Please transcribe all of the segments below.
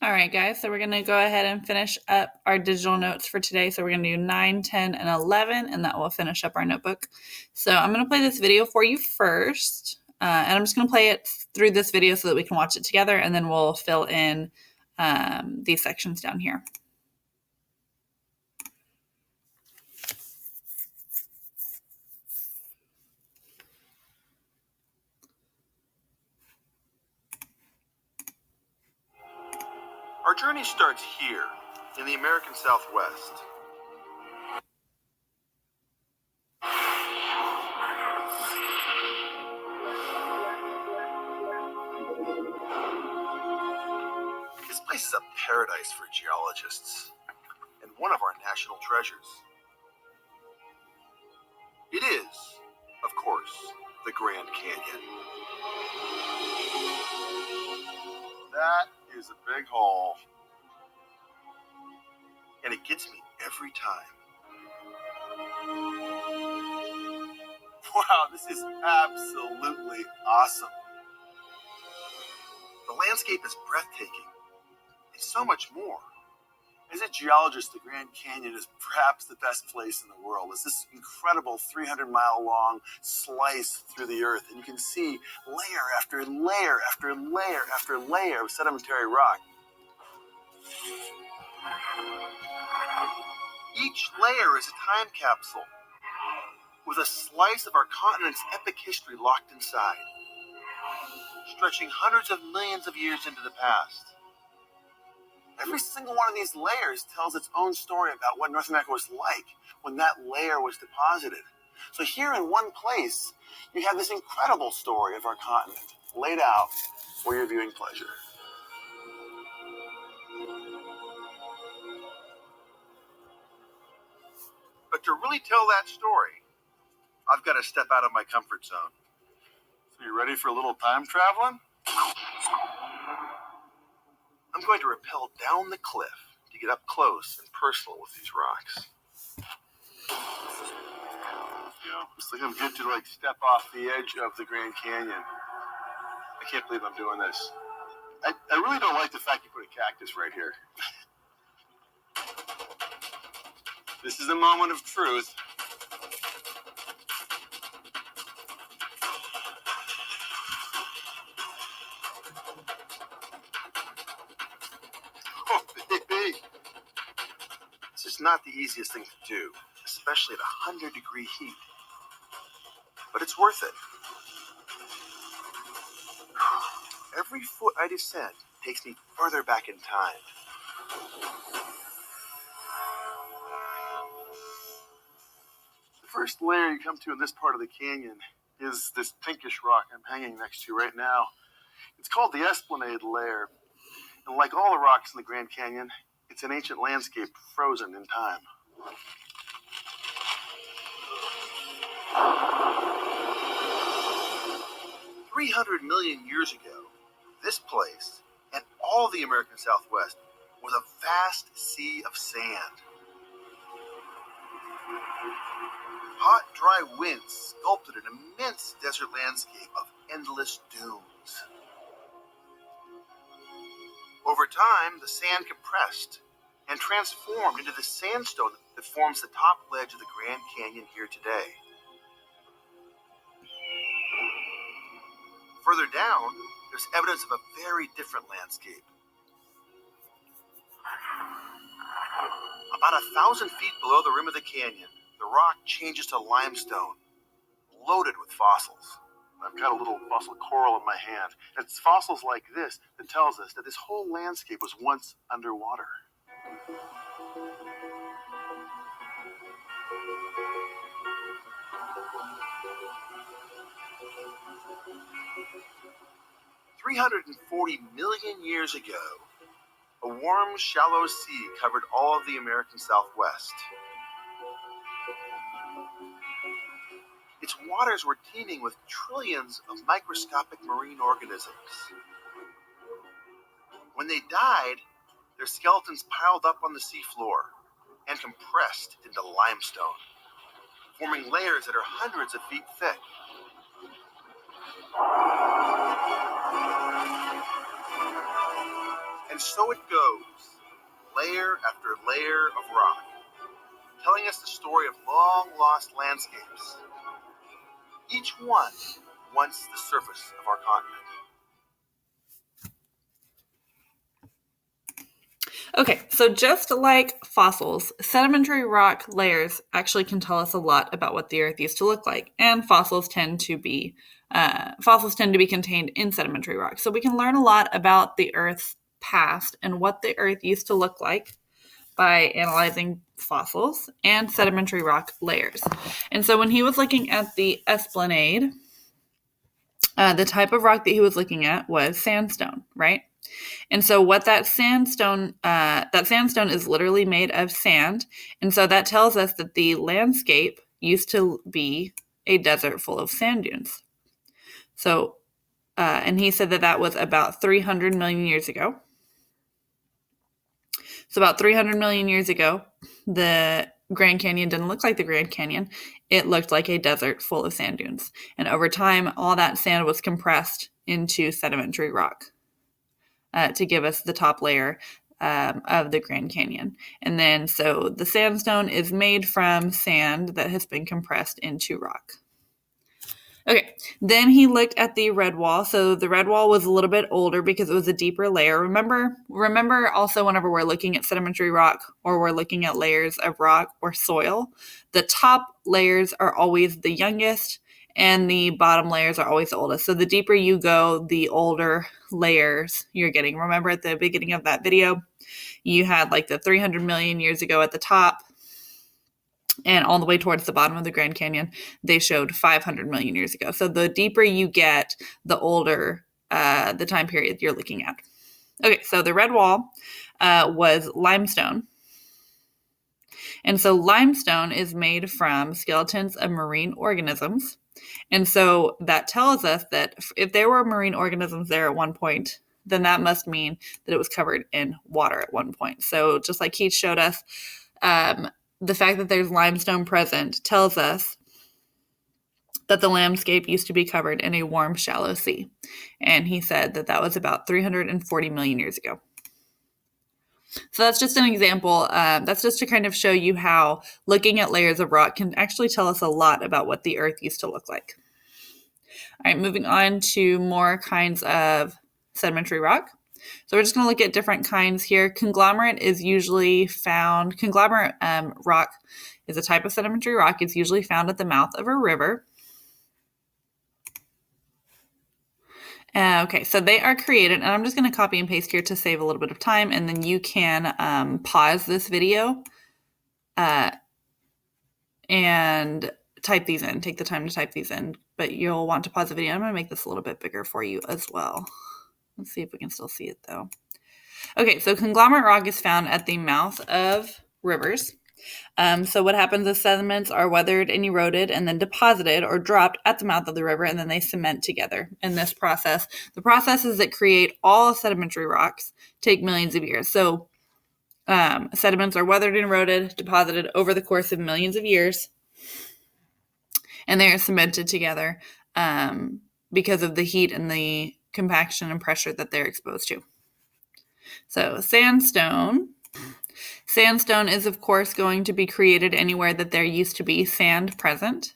All right, guys, so we're going to go ahead and finish up our digital notes for today. So we're going to do 9, 10, and 11, and that will finish up our notebook. So I'm going to play this video for you first, and I'm just going to play it through this video so that we can watch it together, and then we'll fill in these sections down here. Our journey starts here, in the American Southwest. This place is a paradise for geologists, and one of our national treasures. It is, of course, the Grand Canyon. That is a big hole. And it gets me every time. Wow, this is absolutely awesome. The landscape is breathtaking, and so much more. As a geologist, the Grand Canyon is perhaps the best place in the world. It's this incredible 300-mile-long slice through the earth, and you can see layer after layer after layer after layer of sedimentary rock. Each layer is a time capsule, with a slice of our continent's epic history locked inside, stretching hundreds of millions of years into the past. Every single one of these layers tells its own story about what North America was like when that layer was deposited. So here in one place, you have this incredible story of our continent laid out for your viewing pleasure. But to really tell that story, I've got to step out of my comfort zone. So you ready for a little time traveling? I'm going to rappel down the cliff to get up close and personal with these rocks. It's like I'm good to step off the edge of the Grand Canyon. I can't believe I'm doing this. I really don't like the fact you put a cactus right here. This is a moment of truth. Oh, baby. This is not the easiest thing to do, especially at 100-degree heat. But it's worth it. Every foot I descend takes me further back in time. The first layer you come to in this part of the canyon is this pinkish rock I'm hanging next to right now. It's called the Esplanade layer. And like all the rocks in the Grand Canyon, it's an ancient landscape frozen in time. "300 million years ago, this place, and all the American Southwest, was a vast sea of sand. Hot, dry winds sculpted an immense desert landscape of endless dunes. Over time, the sand compressed and transformed into the sandstone that forms the top ledge of the Grand Canyon here today. Further down, there's evidence of a very different landscape. About 1,000 feet below the rim of the canyon, the rock changes to limestone, loaded with fossils. I've got a little fossil coral in my hand. It's fossils like this that tells us that this whole landscape was once underwater. "340 million years ago, a warm, shallow sea covered all of the American Southwest. Its waters were teeming with trillions of microscopic marine organisms. When they died, their skeletons piled up on the seafloor and compressed into limestone, forming layers that are hundreds of feet thick. And so it goes, layer after layer of rock, telling us the story of long-lost landscapes, each one once the surface of our continent. Okay, so just like fossils, sedimentary rock layers actually can tell us a lot about what the Earth used to look like, and fossils tend to be contained in sedimentary rock. So we can learn a lot about the Earth's past and what the Earth used to look like by analyzing fossils and sedimentary rock layers. And so when he was looking at the Esplanade, the type of rock that he was looking at was sandstone, right? And so what that sandstone is literally made of sand. And so that tells us that the landscape used to be a desert full of sand dunes. So, and he said that that was about 300 million years ago. So about 300 million years ago, the Grand Canyon didn't look like the Grand Canyon. It looked like a desert full of sand dunes. And over time, all that sand was compressed into sedimentary rock to give us the top layer of the Grand Canyon. And then, so the sandstone is made from sand that has been compressed into rock. Okay, then he looked at the red wall. So the red wall was a little bit older because it was a deeper layer. Remember also whenever we're looking at sedimentary rock or we're looking at layers of rock or soil, the top layers are always the youngest and the bottom layers are always the oldest. So the deeper you go, the older layers you're getting. Remember at the beginning of that video, you had like the 300 million years ago at the top, and all the way towards the bottom of the Grand Canyon, they showed 500 million years ago. So the deeper you get, the older the time period you're looking at. Okay, so the red wall was limestone. And so limestone is made from skeletons of marine organisms. And so that tells us that if there were marine organisms there at one point, then that must mean that it was covered in water at one point. So just like Keith showed us, the fact that there's limestone present tells us that the landscape used to be covered in a warm, shallow sea. And he said that that was about 340 million years ago. So that's just an example. That's just to kind of show you how looking at layers of rock can actually tell us a lot about what the Earth used to look like. All right, moving on to more kinds of sedimentary rock. So we're just going to look at different kinds here. Conglomerate rock is a type of sedimentary rock. It's usually found at the mouth of a river. Okay, so they are created, and I'm just going to copy and paste here to save a little bit of time, and then you can pause this video and type these in. Take the time to type these in, but you'll want to pause the video. I'm going to make this a little bit bigger for you as well. Let's see if we can still see it though. Okay, so conglomerate rock is found at the mouth of rivers. So what happens is sediments are weathered and eroded and then deposited or dropped at the mouth of the river, and then they cement together in this process. The processes that create all sedimentary rocks take millions of years. So sediments are weathered and eroded, deposited over the course of millions of years, and they are cemented together because of the heat and the compaction and pressure that they're exposed to. So sandstone is, of course, going to be created anywhere that there used to be sand present.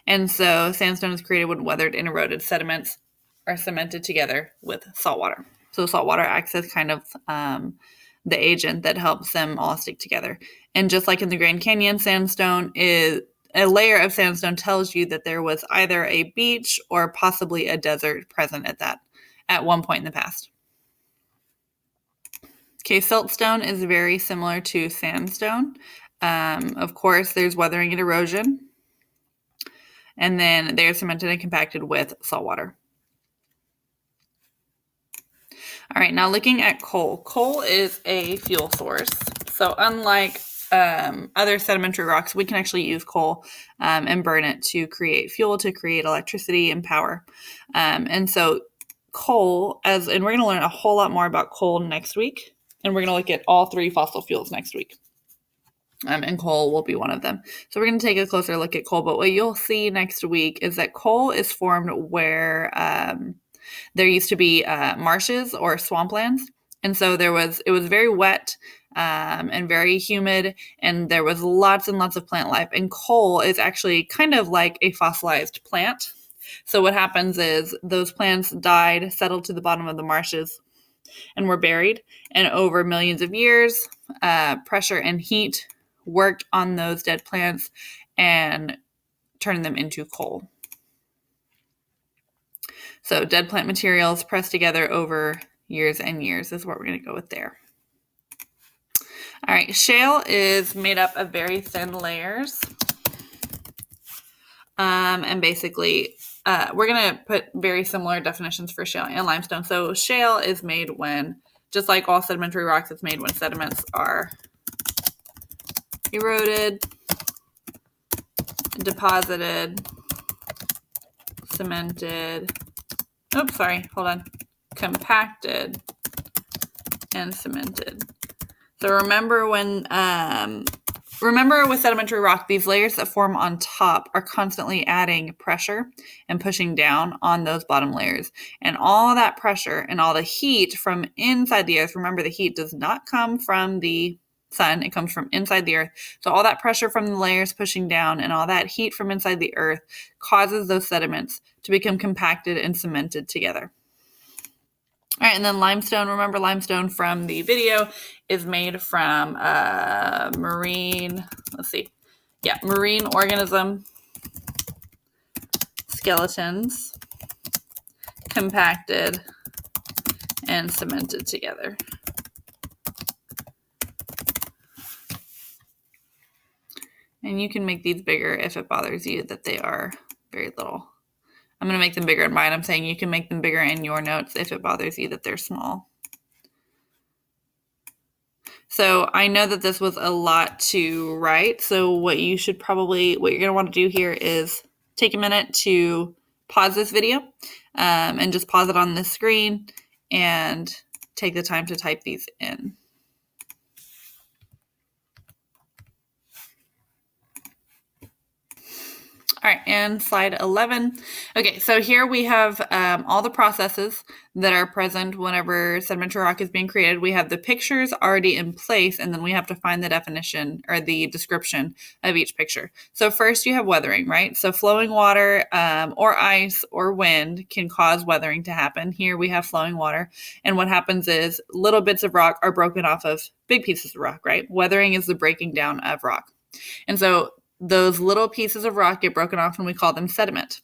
And so sandstone is created when weathered and eroded sediments are cemented together with salt water. So salt water acts as kind of the agent that helps them all stick together. And just like in the Grand Canyon, sandstone is a layer of sandstone tells you that there was either a beach or possibly a desert present at one point in the past. Okay, siltstone is very similar to sandstone. Of course, there's weathering and erosion. And then they're cemented and compacted with salt water. All right, now looking at coal. Coal is a fuel source. So unlike other sedimentary rocks, we can actually use coal and burn it to create fuel, to create electricity and power. And so coal, and we're going to learn a whole lot more about coal next week. And we're going to look at all three fossil fuels next week. And coal will be one of them. So we're going to take a closer look at coal. But what you'll see next week is that coal is formed where there used to be marshes or swamplands. And so it was very wet and very humid, and there was lots and lots of plant life. And coal is actually kind of like a fossilized plant. So what happens is those plants died, settled to the bottom of the marshes, and were buried. And over millions of years, pressure and heat worked on those dead plants and turned them into coal. So dead plant materials pressed together over years and years is what we're going to go with there. All right, shale is made up of very thin layers. And basically, we're going to put very similar definitions for shale and limestone. So shale is made when, just like all sedimentary rocks, it's made when sediments are eroded, deposited, cemented, compacted, and cemented. So remember with sedimentary rock, these layers that form on top are constantly adding pressure and pushing down on those bottom layers. And all that pressure and all the heat from inside the earth, remember the heat does not come from the sun, it comes from inside the earth. So all that pressure from the layers pushing down and all that heat from inside the earth causes those sediments to become compacted and cemented together. All right, and then limestone, remember limestone from the video is made from marine organism skeletons compacted and cemented together. And you can make these bigger if it bothers you that they are very little. I'm going to make them bigger in mine. I'm saying you can make them bigger in your notes if it bothers you that they're small. So I know that this was a lot to write. So what you're going to want to do here is take a minute to pause this video and just pause it on the screen and take the time to type these in. All right, and slide 11. Okay, so here we have all the processes that are present whenever sedimentary rock is being created. We have the pictures already in place, and then we have to find the definition or the description of each picture. So first you have weathering, right? So flowing water or ice or wind can cause weathering to happen. Here we have flowing water, and what happens is little bits of rock are broken off of big pieces of rock, right? Weathering is the breaking down of rock. And so those little pieces of rock get broken off and we call them sediment.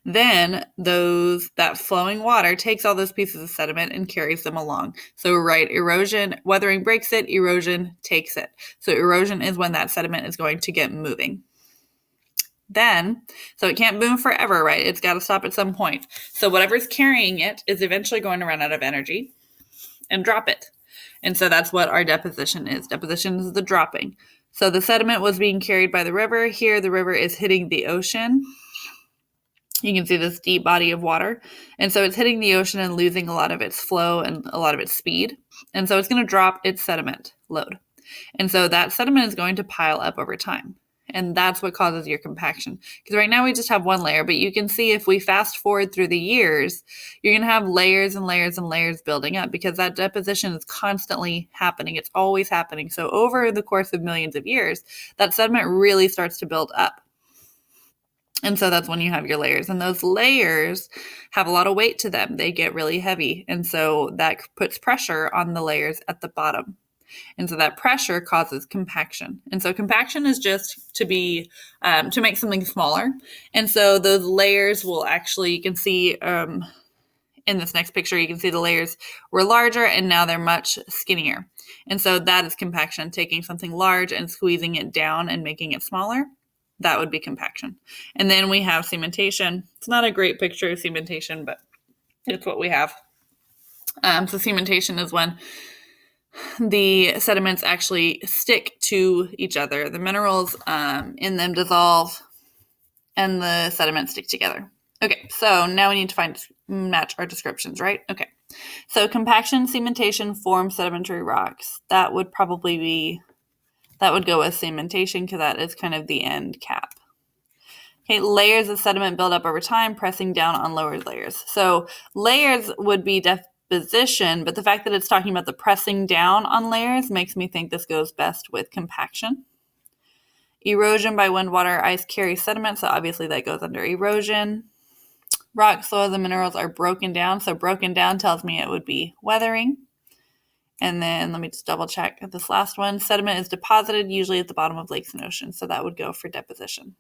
Then that flowing water takes all those pieces of sediment and carries them along. So erosion, weathering breaks it, erosion takes it. So erosion is when that sediment is going to get moving. So it can't move forever, right? It's got to stop at some point. So whatever's carrying it is eventually going to run out of energy and drop it. And so that's what our deposition is. Deposition is the dropping. So the sediment was being carried by the river. Here, the river is hitting the ocean. You can see this deep body of water. And so it's hitting the ocean and losing a lot of its flow and a lot of its speed. And so it's going to drop its sediment load. And so that sediment is going to pile up over time. And that's what causes your compaction. Because right now we just have one layer, but you can see if we fast forward through the years, you're going to have layers and layers and layers building up because that deposition is constantly happening. It's always happening. So over the course of millions of years, that sediment really starts to build up. And so that's when you have your layers. And those layers have a lot of weight to them. They get really heavy. And so that puts pressure on the layers at the bottom. And so that pressure causes compaction. And so compaction is just to make something smaller. And so those layers will actually, you can see in this next picture, you can see the layers were larger and now they're much skinnier. And so that is compaction, taking something large and squeezing it down and making it smaller. That would be compaction. And then we have cementation. It's not a great picture of cementation, but it's what we have. So cementation is when the sediments actually stick to each other. The minerals in them dissolve and the sediments stick together. Okay, so now we need to match our descriptions, right? Okay, so compaction, cementation form sedimentary rocks. That would go with cementation because that is kind of the end cap. Okay, layers of sediment build up over time, pressing down on lower layers. So layers would be deposition, but the fact that it's talking about the pressing down on layers makes me think this goes best with compaction. Erosion by wind, water, ice carries sediment, so obviously that goes under erosion. Rock, soils, and minerals are broken down, so broken down tells me it would be weathering. And then let me just double check this last one. Sediment is deposited usually at the bottom of lakes and oceans, so that would go for deposition.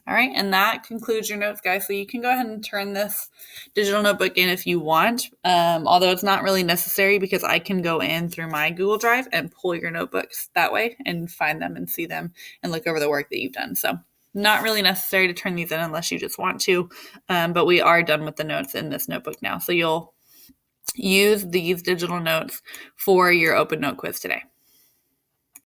All right, and that concludes your notes, guys. So you can go ahead and turn this digital notebook in if you want, although it's not really necessary because I can go in through my Google Drive and pull your notebooks that way and find them and see them and look over the work that you've done. So not really necessary to turn these in unless you just want to, but we are done with the notes in this notebook now. So you'll use these digital notes for your open note quiz today.